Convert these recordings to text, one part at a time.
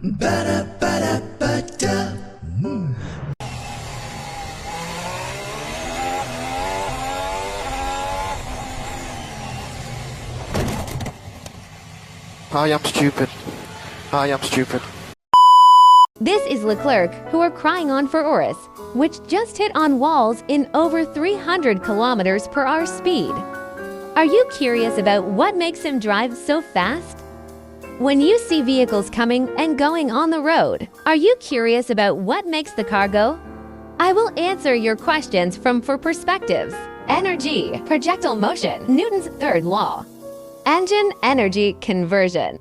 Ba-da-ba-da-ba-da. I am stupid. I am stupid. This is Leclerc, who are crying on for Urus, which just hit on walls in over 300 kilometers per hour speed. Are you curious about what makes him drive so fast? When you see vehicles coming and going on the road, are you curious about what makes the car go? I will answer your questions from four perspectives: energy, projectile motion, Newton's third law, engine energy conversion.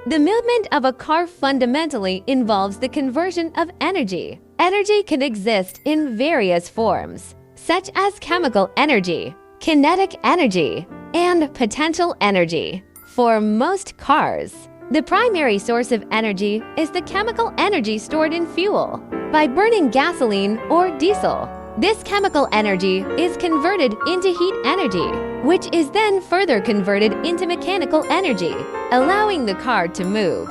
The movement of a car fundamentally involves the conversion of energy. Energy can exist in various forms, such as chemical energy, kinetic energy, and potential energy. For most cars, the primary source of energy is the chemical energy stored in fuel. By burning gasoline or diesel, this chemical energy is converted into heat energy, which is then further converted into mechanical energy, allowing the car to move.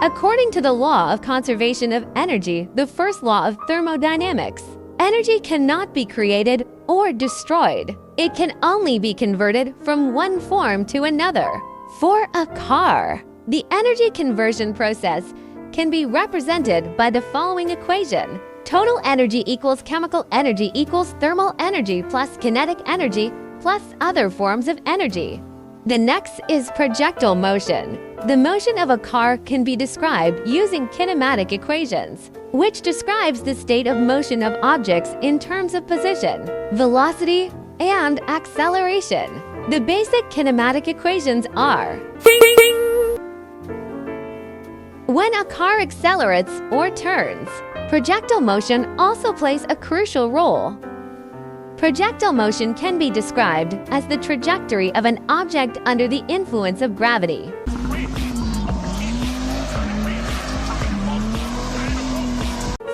According to the law of conservation of energy, the first law of thermodynamics, energy cannot be created or destroyed. It can only be converted from one form to another. For a car, the energy conversion process can be represented by the following equation. Total energy equals chemical energy equals thermal energy plus kinetic energy plus other forms of energy. The next is projectile motion. The motion of a car can be described using kinematic equations, which describes the state of motion of objects in terms of position, velocity, and acceleration. The basic kinematic equations are: when a car accelerates or turns, projectile motion also plays a crucial role. Projectile motion can be described as the trajectory of an object under the influence of gravity.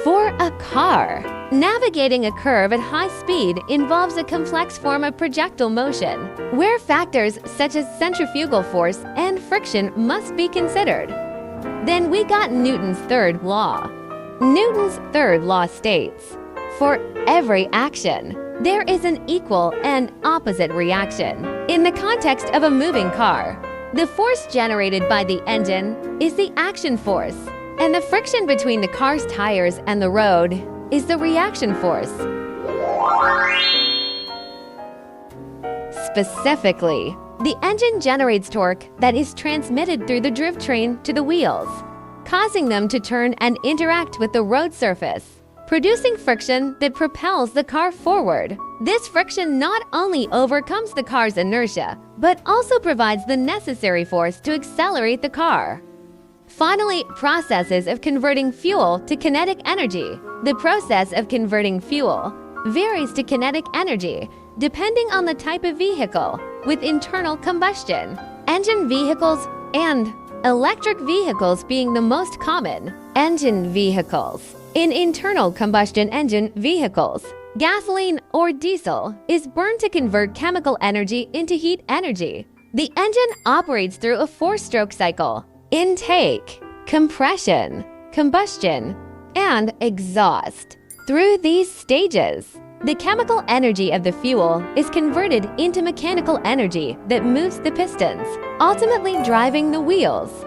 For a car, navigating a curve at high speed involves a complex form of projectile motion, where factors such as centrifugal force and friction must be considered. Then we got Newton's third law. Newton's third law states, for every action, there is an equal and opposite reaction. In the context of a moving car, the force generated by the engine is the action force, and the friction between the car's tires and the road is the reaction force. Specifically, the engine generates torque that is transmitted through the drivetrain to the wheels, causing them to turn and interact with the road surface, producing friction that propels the car forward. This friction not only overcomes the car's inertia, but also provides the necessary force to accelerate the car. Finally, processes of converting fuel to kinetic energy. The process of converting fuel varies to kinetic energy depending on the type of vehicle, with internal combustion, engine vehicles, and electric vehicles being the most common. Engine vehicles. In internal combustion engine vehicles, gasoline or diesel is burned to convert chemical energy into heat energy. The engine operates through a four-stroke cycle: intake, compression, combustion, and exhaust. Through these stages, the chemical energy of the fuel is converted into mechanical energy that moves the pistons, ultimately driving the wheels.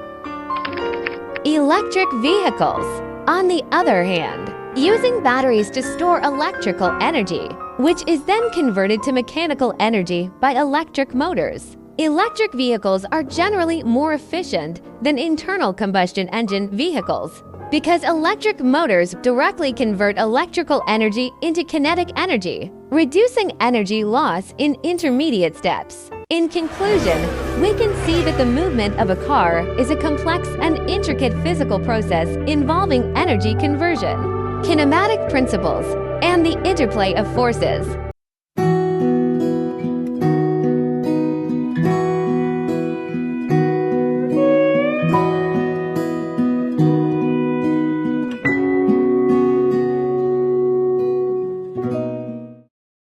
Electric vehicles, on the other hand, using batteries to store electrical energy, which is then converted to mechanical energy by electric motors. Electric vehicles are generally more efficient than internal combustion engine vehicles because electric motors directly convert electrical energy into kinetic energy, reducing energy loss in intermediate steps. In conclusion, we can see that the movement of a car is a complex and intricate physical process involving energy conversion, kinematic principles, and the interplay of forces.